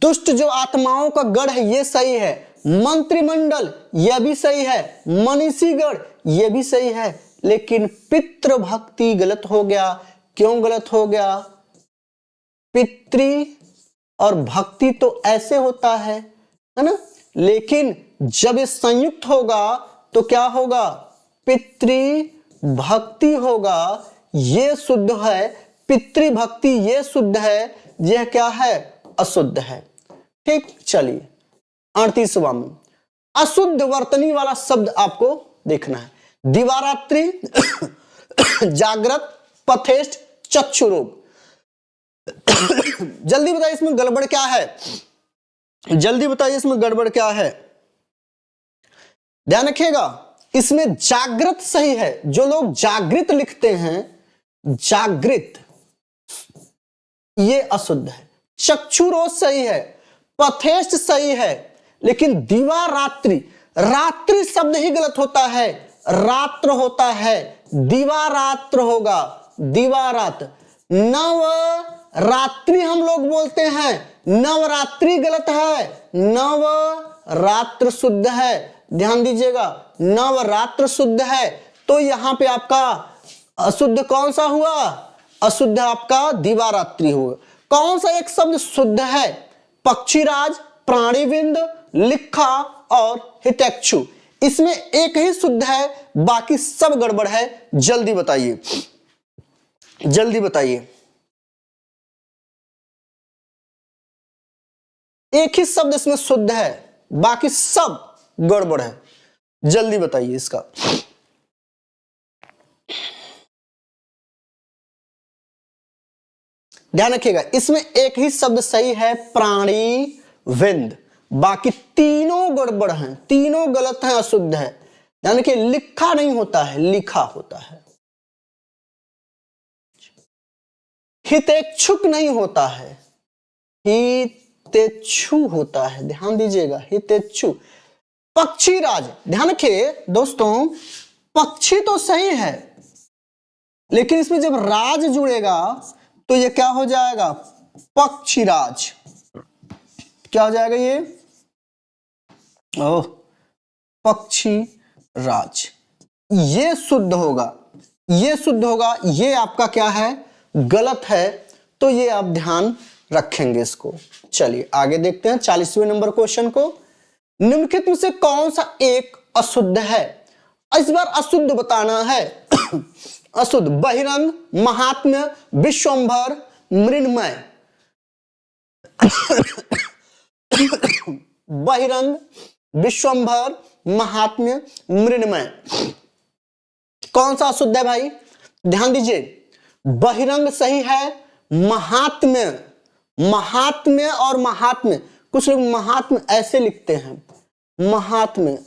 दुष्ट जो आत्माओं का गढ़ है, ये सही है। मंत्रिमंडल यह भी सही है, मनीषीगण यह भी सही है, लेकिन पितृभक्ति गलत हो गया। क्यों गलत हो गया? पितृ और भक्ति तो ऐसे होता है ना, लेकिन जब ये संयुक्त होगा तो क्या होगा, पितृ भक्ति होगा, ये शुद्ध है। पितृभक्ति ये शुद्ध है, यह क्या है, अशुद्ध है। ठीक, चलिए 38वां में अशुद्ध वर्तनी वाला शब्द आपको देखना है। दिवारात्रि, जागृत, पथेष्ट, चक्षु रोग। जल्दी बताइए इसमें गड़बड़ क्या है, जल्दी बताइए इसमें गड़बड़ क्या है। ध्यान रखिएगा, इसमें जागृत सही है, जो लोग जागृत लिखते हैं, जागृत ये अशुद्ध है। चक्षु रोग सही है, पथेष्ट सही है, लेकिन दिवारात्रि, रात्रि शब्द ही गलत होता है, रात्र होता है, दिवारात्र होगा, दिवारात्र। नव रात्रि हम लोग बोलते हैं, नवरात्रि गलत है, नव रात्र शुद्ध है। ध्यान दीजिएगा, नवरात्र शुद्ध है, तो यहां पे आपका अशुद्ध कौन सा हुआ, अशुद्ध आपका दिवारात्रि हुआ। कौन सा एक शब्द शुद्ध है? पक्षीराज, प्राणीविंद, लिखा और हितैक्षु। इसमें एक ही शुद्ध है, बाकी सब गड़बड़ है। जल्दी बताइए, जल्दी बताइए। एक ही शब्द इसमें शुद्ध है, बाकी सब गड़बड़ है। जल्दी बताइए इसका। ध्यान रखिएगा, इसमें एक ही शब्द सही है, प्राणी विंद, बाकी तीनों गड़बड़ हैं, तीनों गलत हैं, अशुद्ध है। ध्यान रखिए, लिखा नहीं होता है, लिखा होता है। हितेच्छुक नहीं होता है, हितेच्छु होता है। ध्यान दीजिएगा, हितेच्छु। पक्षी राज, ध्यान रखिए दोस्तों, पक्षी तो सही है, लेकिन इसमें जब राज जुड़ेगा तो ये क्या हो जाएगा, पक्षीराज। क्या हो जाएगा ये, ओह, पक्षी राज। ये शुद्ध होगा, ये शुद्ध होगा, ये आपका क्या है, गलत है। तो ये आप ध्यान रखेंगे इसको। चलिए आगे देखते हैं 40वें नंबर क्वेश्चन को। निम्नलिखित में से कौन सा एक अशुद्ध है? इस बार अशुद्ध बताना है। अशुद्ध, बहिरंग, महात्म्य, विश्वंभर, मृण्मय। बहिरंग, विश्वंभर, महात्म्य, मृण्मय। कौन सा अशुद्ध है भाई? ध्यान दीजिए, बहिरंग सही है, महात्म्य, महात्म्य और महात्म्य, कुछ लोग महात्म्य ऐसे लिखते हैं, महात्म्य,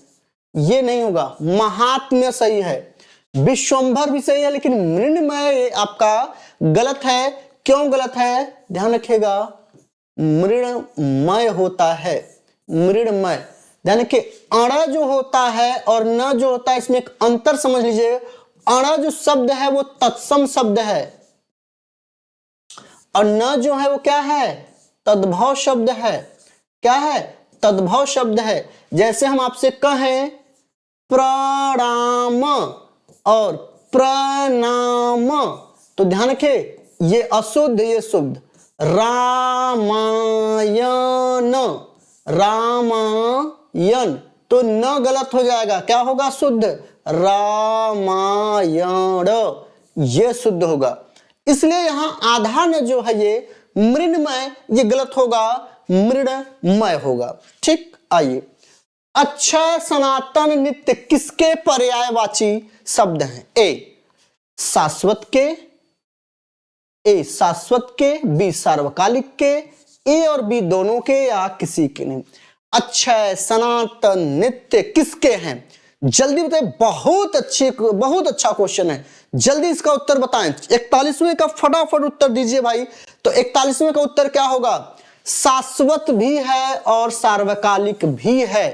ये नहीं होगा, महात्म्य सही है। विश्वंभर भी सही है, लेकिन मृण्मय आपका गलत है। क्यों गलत है? ध्यान रखिएगा, मृण्मय होता है, मृण्मय। ध्यान रखिए, अण जो होता है और न जो होता है, इसमें एक अंतर समझ लीजिए। अण जो शब्द है वो तत्सम शब्द है, और न जो है वो क्या है, तद्भव शब्द है। क्या है? तद्भव शब्द है। जैसे हम आपसे कहें प्रणाम और प्रणाम, तो ध्यान रखिए, ये अशुद्ध, ये शुद्ध। रामायण, रामायण, तो न गलत हो जाएगा, क्या होगा, शुद्ध, रामायण, ये शुद्ध होगा। इसलिए यहां आधा न जो है ये मृण्मय, ये गलत होगा, मृण्मय होगा। ठीक, आइए, अक्षय, सनातन, नित्य किसके पर्यायवाची शब्द हैं? ए शाश्वत के, ए शाश्वत के, बी सार्वकालिक के, ए और बी दोनों के, या किसी के नहीं। अक्षय, सनातन, नित्य किसके हैं? जल्दी बताइए, बहुत अच्छा क्वेश्चन है, जल्दी इसका उत्तर बताएं। 41वें का फटाफट उत्तर दीजिए भाई। तो 41वें का उत्तर क्या होगा? शाश्वत भी है और सार्वकालिक भी है।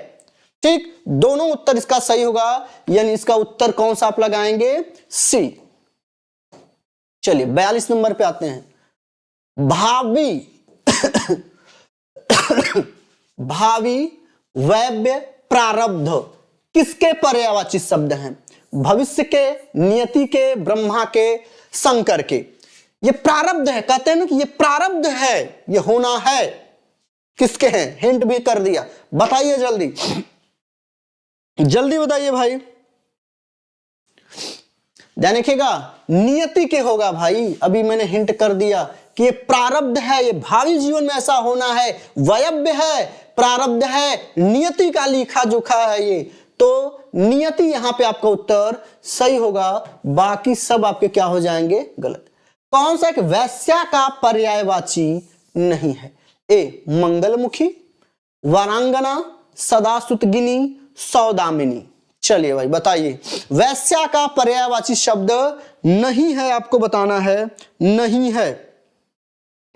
ठीक, दोनों उत्तर इसका सही होगा, यानी इसका उत्तर कौन सा आप लगाएंगे? सी। चलिए 42 नंबर पे आते हैं। भावी भावी, वैव्य, प्रारब्ध किसके पर्यायवाची शब्द हैं? भविष्य के, नियति के, ब्रह्मा के, शंकर के। ये प्रारब्ध है, कहते हैं ना कि ये प्रारब्ध है, ये होना है। किसके हैं? हिंट भी कर दिया, बताइए जल्दी, जल्दी बताइए भाई। ध्यान रखिएगा, नियति के होगा भाई, अभी मैंने हिंट कर दिया कि ये प्रारब्ध है, ये भावी जीवन में ऐसा होना है, वैव्य है, प्रारब्ध है, नियति का लिखा जोखा है ये। तो नियति यहां पे आपका उत्तर सही होगा, बाकी सब आपके क्या हो जाएंगे? गलत। कौन सा एक वैश्या का पर्यायवाची नहीं है? ए मंगलमुखी, वारांगना, सदासुतगिनी, सौदामिनी। चलिए भाई बताइए, वैश्या का पर्यायवाची शब्द नहीं है, आपको बताना है, नहीं है।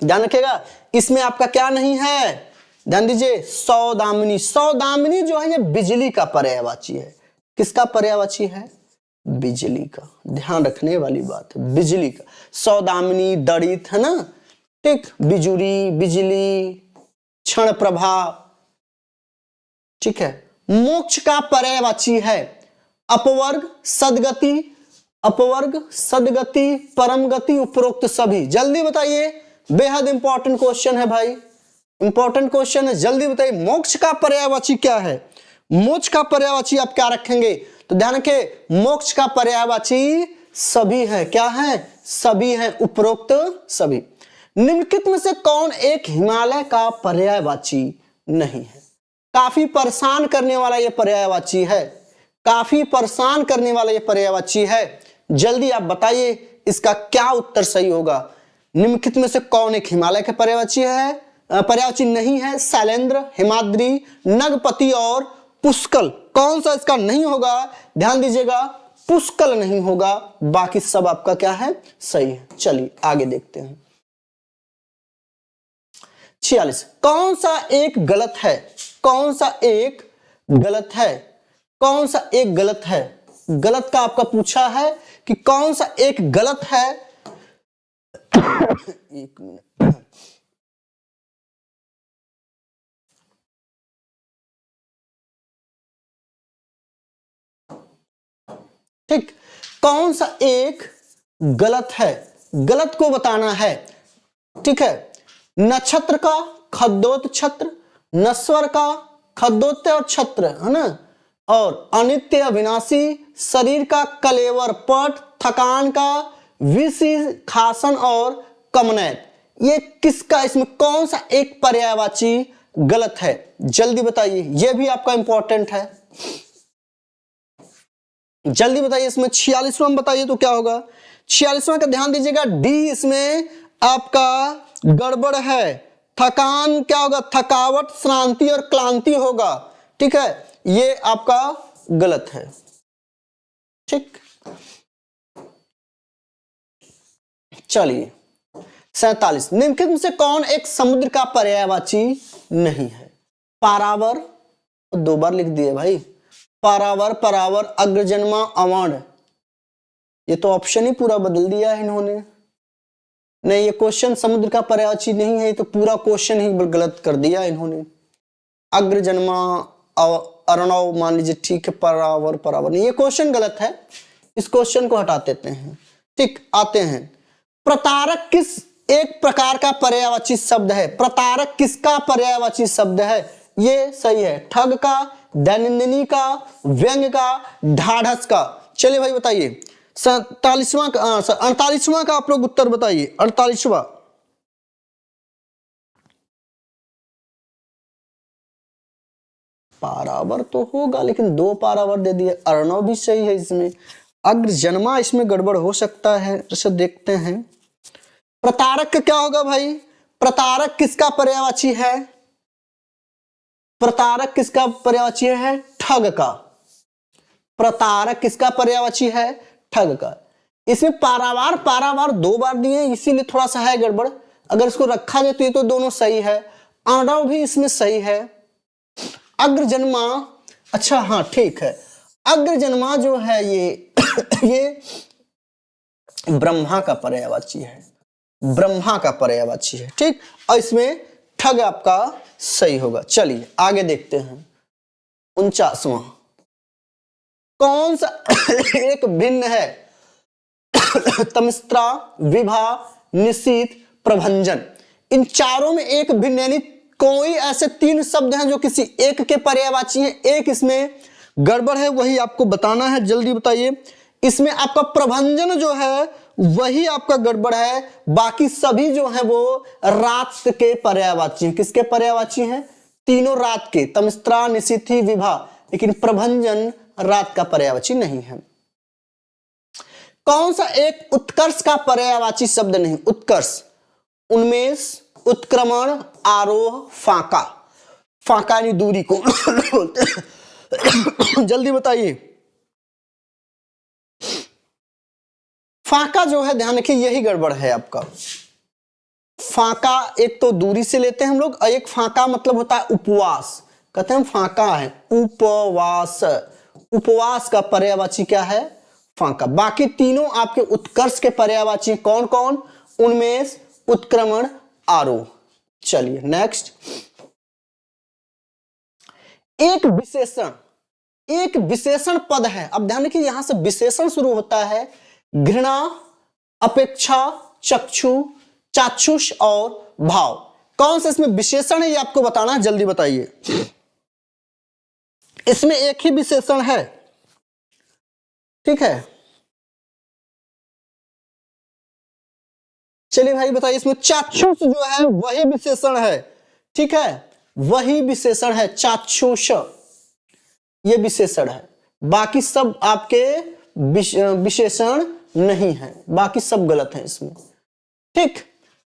ध्यान रखिएगा, इसमें आपका क्या नहीं है? ध्यान दीजिए, सौदामिनी। सौदामिनी जो है ये बिजली का पर्यायवाची है। किसका पर्यायवाची है? बिजली का। ध्यान रखने वाली बात है, बिजली का। सौदामिनी दड़ित है ना, ठीक, बिजुरी, बिजली, क्षण प्रभा, ठीक है। मोक्ष का पर्यायवाची है अपवर्ग, सदगति, अपवर्ग, सदगति, परम गति, उपरोक्त सभी। जल्दी बताइए, बेहद इंपॉर्टेंट क्वेश्चन है भाई, इंपॉर्टेंट क्वेश्चन है, जल्दी बताइए। मोक्ष का पर्यायवाची क्या है? मोक्ष का पर्यायवाची आप क्या रखेंगे? तो ध्यान रखिए, मोक्ष का पर्यायवाची सभी है। क्या है? सभी है, उपरोक्त सभी। निम्नलिखित में से कौन एक हिमालय का पर्यायवाची नहीं है। काफी परेशान करने वाला ये पर्यायवाची है, काफी परेशान करने वाला ये पर्यायवाची है। जल्दी आप बताइए इसका क्या उत्तर सही होगा। निम्नलिखित में से कौन एक हिमालय के पर्यायवाची है? पर्यायवाची नहीं है। शैलेंद्र, हिमाद्री, नगपति और पुष्कल। कौन सा इसका नहीं होगा? ध्यान दीजिएगा, पुष्कल नहीं होगा, बाकी सब आपका क्या है? सही है। चलिए आगे देखते हैं। 46, कौन सा एक गलत है? कौन सा एक गलत है? कौन सा एक गलत है? गलत का आपका पूछा है कि कौन सा एक गलत है। एक मिनट, ठीक, कौन सा एक गलत है? गलत को बताना है, ठीक है। नक्षत्र का खद्योत छत्र, नश्वर का खद्योत और छत्र, है ना, और अनित्य अविनाशी, शरीर का कलेवर पट, थकान का विषि खासन और कमनैत। ये किसका, इसमें कौन सा एक पर्यायवाची गलत है? जल्दी बताइए, ये भी आपका इंपॉर्टेंट है, जल्दी बताइए। इसमें 46वां बताइए तो क्या होगा? 46वां का ध्यान दीजिएगा, डी इसमें आपका गड़बड़ है। थकान क्या होगा? थकावट, श्रांति और क्लांति होगा, ठीक है, ये आपका गलत है, ठीक। चलिए 47, निम्नलिखित में से कौन एक समुद्र का पर्यायवाची नहीं है? पारावर, 2 बार लिख दिए भाई, पारावर, परावर, अग्रजन्मा, अवर्ण। ये तो ऑप्शन ही पूरा बदल दिया है इन्होंने। नहीं, ये क्वेश्चन समुद्र का पर्यायवाची नहीं है, तो पूरा क्वेश्चन ही गलत कर दिया इन्होंने। अग्रजन्मा, अर्णव मान लीजिए, ठीक है, परावर, परावर नहीं, ये क्वेश्चन गलत है, इस क्वेश्चन को हटा देते हैं, ठीक। आते हैं, प्रतारक किस एक प्रकार का पर्यायवाची शब्द है? प्रतारक किसका पर्यायवाची शब्द है? ये सही है, ठग का, दैनंदिनी का, व्यंग का, ढाढ़स का। चलिए भाई बताइए 47वां 48वां का आप लोग उत्तर बताइए। 48वां, पारावर तो होगा, लेकिन 2 पारावर दे दिए। अर्णव भी सही है इसमें, अग्रजन्मा इसमें गड़बड़ हो सकता है, जैसे देखते हैं। प्रतारक क्या होगा भाई? प्रतारक किसका पर्यायवाची है? प्रतारक किसका पर्यायवाची है? ठग का। प्रतारक किसका पर्यायवाची है? ठग का। इसमें पारावार, पारावार 2 बार दिए, इसीलिए थोड़ा सा है गड़बड़। अगर इसको रखा जाए तो ये तो दोनों सही है। अर्णव भी इसमें सही है। अग्रजन्मा, अच्छा हाँ ठीक है, अग्रजन्मा जो है ये ये ब्रह्मा का पर्यायवाची है, ब्रह्मा का पर्यायवाची है, ठीक। और इसमें ठग आपका सही होगा। चलिए आगे देखते हैं। 49वां, कौन सा एक भिन्न है? तमिस्त्रा, विभा, निशीथ, प्रभंजन। इन चारों में एक भिन्न, यानी कोई ऐसे 3 शब्द हैं जो किसी एक के पर्यायवाची हैं, एक इसमें गड़बड़ है, वही आपको बताना है। जल्दी बताइए। इसमें आपका प्रभंजन जो है वही आपका गड़बड़ है, बाकी सभी जो है वो रात के पर्यायवाची हैं। किसके पर्यायवाची हैं? तीनों रात के, तमिस्त्रा, निशीथी, विभा, लेकिन प्रभंजन रात का पर्यायवाची नहीं है। कौन सा एक उत्कर्ष का पर्यायवाची शब्द नहीं? उत्कर्ष, उन्मेष, उत्क्रमण, आरोह, फाका। फाका यानी दूरी को बोलते हैं। जल्दी बताइए। फाका जो है, ध्यान रखिए, यही गड़बड़ है आपका। फाका एक तो दूरी से लेते हैं हम लोग, और एक फाका मतलब होता है उपवास, कहते हैं फाका है उपवास। उपवास का पर्यायवाची क्या है? फाका। बाकी तीनों आपके उत्कर्ष के पर्यायवाची कौन कौन? उन्मेष, उत्क्रमण, आरोह। चलिए नेक्स्ट। एक विशेषण, एक विशेषण पद है। अब ध्यान रखिए, यहां से विशेषण शुरू होता है। घृणा, अपेक्षा, चक्षु, चाक्षुष और भाव। कौन सा इसमें विशेषण है ये आपको बताना है, जल्दी बताइए। इसमें एक ही विशेषण है, ठीक है। चलिए भाई बताइए, इसमें चाक्षुष जो है वही विशेषण है, ठीक है। वही विशेषण है। चाक्षुष ये विशेषण है, बाकी सब आपके विशेषण नहीं है, बाकी सब गलत है इसमें। ठीक,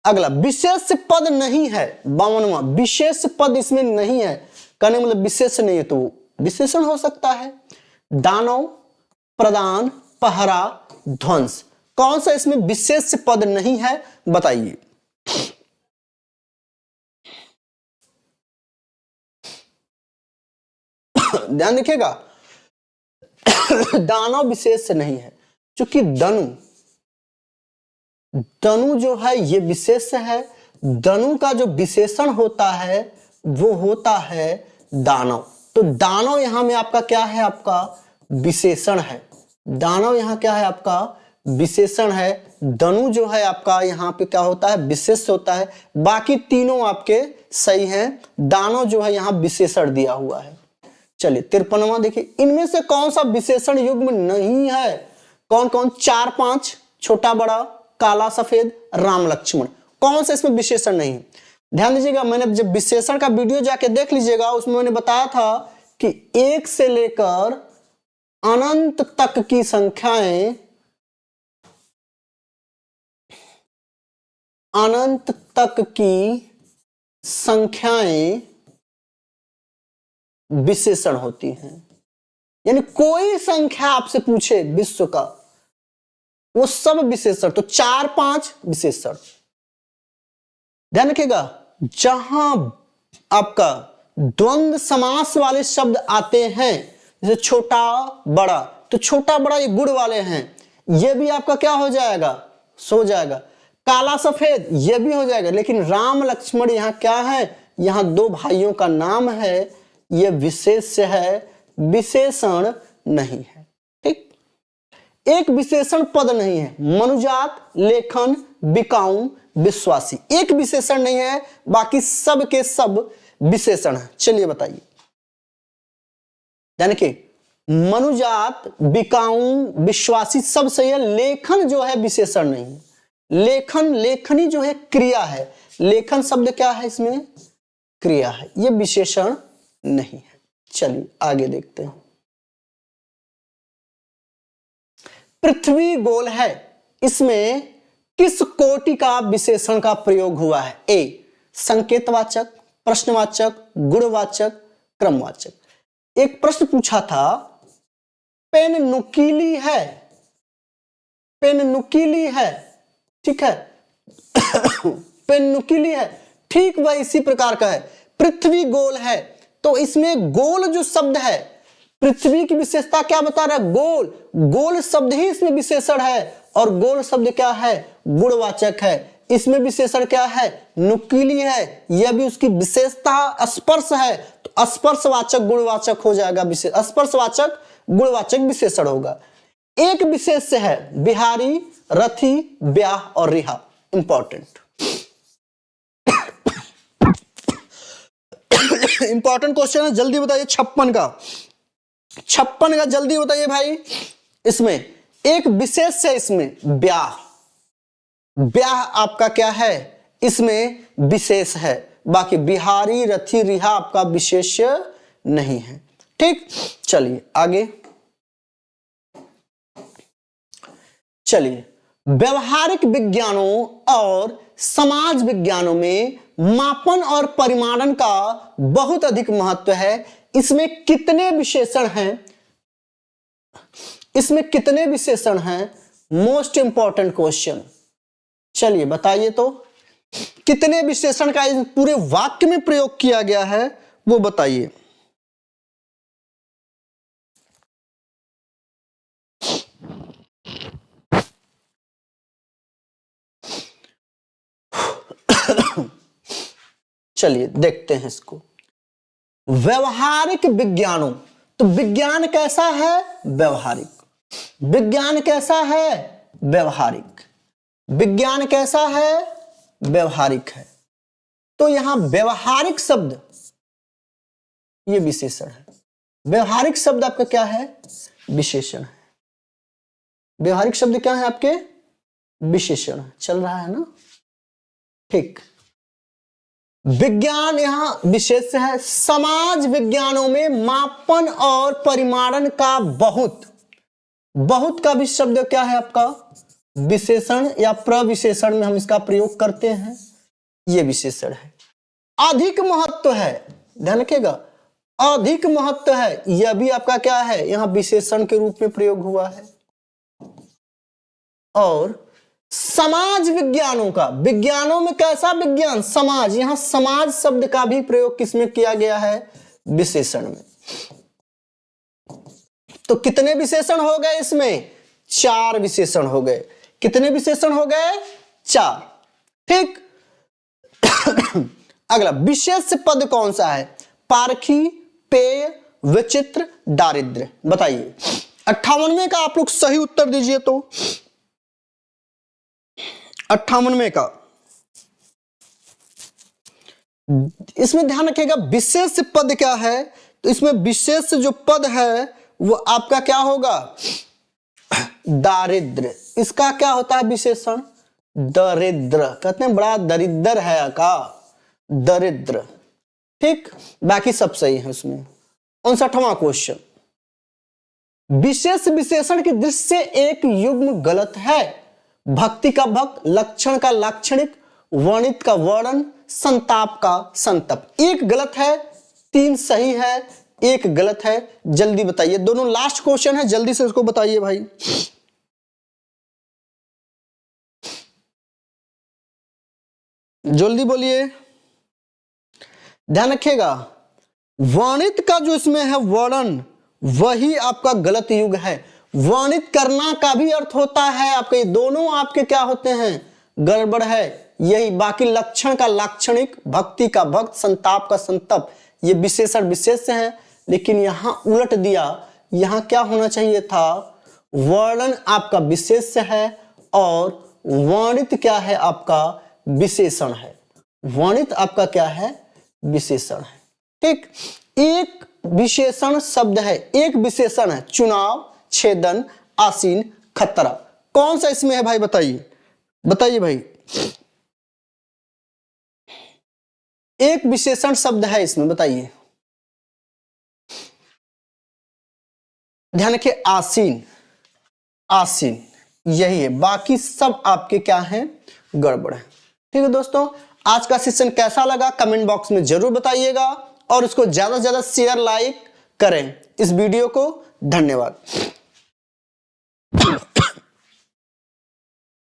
अगला विशेष पद नहीं है, 52वां विशेष पद इसमें नहीं है, कहने मतलब विशेष नहीं है तो विशेषण हो सकता है। दानव, प्रदान, पहरा, ध्वंस, कौन सा इसमें विशेष पद नहीं है बताइए। ध्यान रखिएगा, दानव विशेष नहीं है, क्योंकि दनु जो है ये विशेष है। दनु का जो विशेषण होता है वो होता है दानव, तो दानव यहां में आपका क्या है, आपका विशेषण है। दानव यहां क्या है, आपका विशेषण है। दनु जो है आपका यहां पे क्या होता है, विशेष होता है। बाकी तीनों आपके सही हैं, दानव जो है यहां विशेषण दिया हुआ है। चलिए 53वां देखिए, इनमें से कौन सा विशेषण युग्म नहीं है, कौन कौन, 4 5, छोटा बड़ा, काला सफेद, राम लक्ष्मण, कौन सा इसमें विशेषण नहीं है। ध्यान दीजिएगा, मैंने जब विशेषण का वीडियो जाके देख लीजिएगा, उसमें मैंने बताया था कि 1 से लेकर अनंत तक की संख्याएं, अनंत तक की संख्याएं विशेषण होती हैं। यानी कोई संख्या आपसे पूछे विश्व का, वो सब विशेषण, तो 4 5 विशेषण। ध्यान रखिएगा, जहां आपका द्वंद्व समास वाले शब्द आते हैं, जैसे छोटा बड़ा, तो छोटा बड़ा ये गुण वाले हैं, ये भी आपका क्या हो जाएगा, सो जाएगा। काला सफेद ये भी हो जाएगा, लेकिन राम लक्ष्मण यहां क्या है, यहां 2 भाइयों का नाम है, ये विशेष है, विशेषण नहीं है। ठीक, एक विशेषण पद नहीं है, मनुजात, लेखन, बिकाऊ, विश्वासी, एक विशेषण नहीं है, बाकी सब के सब विशेषण है। चलिए बताइए, यानी कि मनुजात, बिकाऊ, विश्वासी सब सही है, लेखन जो है विशेषण नहीं है। लेखन, लेखनी जो है क्रिया है, लेखन शब्द क्या है, इसमें क्रिया है, ये विशेषण नहीं है। चलिए आगे देखते हैं। पृथ्वी गोल है, इसमें किस कोटि का विशेषण का प्रयोग हुआ है। ए संकेतवाचक, प्रश्नवाचक, गुणवाचक, क्रमवाचक। एक प्रश्न पूछा था, पेन नुकीली है, पेन नुकीली है, ठीक है पेन नुकीली है, ठीक वह इसी प्रकार का है। पृथ्वी गोल है, तो इसमें गोल जो शब्द है, पृथ्वी की विशेषता क्या बता रहा है, गोल, गोल शब्द ही इसमें विशेषण है, और गोल शब्द क्या है, गुणवाचक है। इसमें विशेषण क्या है, नुकीली है, यह भी उसकी विशेषता स्पर्श है, तो स्पर्शवाचक गुणवाचक हो जाएगा, स्पर्शवाचक गुणवाचक विशेषण होगा। एक विशेष है बिहारी, रथी, ब्याह और रिहा। इंपॉर्टेंट इंपॉर्टेंट क्वेश्चन है, जल्दी बताइए। 56 का जल्दी बताइए भाई। इसमें एक विशेष है, इसमें ब्याह, ब्याह आपका क्या है, इसमें विशेष है, बाकी बिहारी, रथी, रिहा आपका विशेष नहीं है। ठीक, चलिए आगे चलिए। व्यवहारिक विज्ञानों और समाज विज्ञानों में मापन और परिमाणन का बहुत अधिक महत्व है। इसमें कितने विशेषण हैं, इसमें कितने विशेषण हैं, मोस्ट इंपॉर्टेंट क्वेश्चन। चलिए बताइए तो, कितने विशेषण का इस पूरे वाक्य में प्रयोग किया गया है वो बताइए। चलिए देखते हैं इसको। व्यवहारिक विज्ञानों, तो विज्ञान कैसा है, व्यवहारिक। विज्ञान कैसा है, व्यवहारिक। विज्ञान कैसा है, व्यवहारिक है। तो यहां व्यवहारिक शब्द ये विशेषण है, व्यवहारिक शब्द आपका क्या है, विशेषण है। व्यवहारिक शब्द क्या है आपके, विशेषण। चल रहा है ना, ठीक। विज्ञान यहाँ विशेष है। समाज विज्ञानों में मापन और परिमाणन का बहुत का भी शब्द क्या है आपका? विशेषण या प्रविशेषण में हम इसका प्रयोग करते हैं, ये विशेषण है। अधिक महत्व है, ध्यान रखिएगा, अधिक महत्व है, यह भी आपका क्या है? यहाँ विशेषण के रूप में प्रयोग हुआ है। और समाज विज्ञानों का, विज्ञानों में कैसा विज्ञान? समाज, यहां समाज शब्द का भी प्रयोग किसमें किया गया है? विशेषण में। तो कितने विशेषण हो गए इसमें? 4 विशेषण हो गए। कितने विशेषण हो गए? 4। ठीक। अगला विशेष पद कौन सा है? पारखी, पेय, विचित्र, दारिद्र्य। बताइए 58वें का आप लोग सही उत्तर दीजिए। तो 58वें का इसमें ध्यान रखिएगा, विशेष पद क्या है? तो इसमें विशेष जो पद है वो आपका क्या होगा? दारिद्र्य। इसका क्या होता है विशेषण? दरिद्र। कहते हैं बड़ा दरिद्र है का, दरिद्र। ठीक, बाकी सब सही है उसमें। 59वां क्वेश्चन, विशेष विशेषण की दृष्टि से एक युग्म गलत है। भक्ति का भक्त, लक्षण का लाक्षणिक, वर्णित का वर्णन, संताप का संतप। एक गलत है, 3 सही है, एक गलत है। जल्दी बताइए, दोनों लास्ट क्वेश्चन है, जल्दी से इसको बताइए भाई। जल्दी बोलिए, ध्यान रखिएगा। वर्णित का जो इसमें है वर्णन, वही आपका गलत युग है। वर्णित करना का भी अर्थ होता है आपके, ये दोनों आपके क्या होते हैं? गड़बड़ है। यही बाकी लक्षण का लाक्षणिक, भक्ति का भक्त, संताप का संतप, ये विशेषण विशेष हैं, लेकिन यहां उलट दिया। यहां क्या होना चाहिए था? वर्णन आपका विशेष है और वर्णित क्या है आपका? विशेषण है। वर्णित आपका क्या है? विशेषण है। ठीक, एक विशेषण शब्द है, एक विशेषण है चुनाव, छेदन, आसीन, खतरा। कौन सा इसमें है भाई? बताइए, बताइए भाई। एक विशेषण शब्द है इसमें, बताइए। ध्यान रखिए, आसीन, आसीन यही है, बाकी सब आपके क्या हैं? गड़बड़ है। ठीक है दोस्तों, आज का सेशन कैसा लगा कमेंट बॉक्स में जरूर बताइएगा और इसको ज्यादा से ज्यादा शेयर लाइक करें इस वीडियो को। धन्यवाद।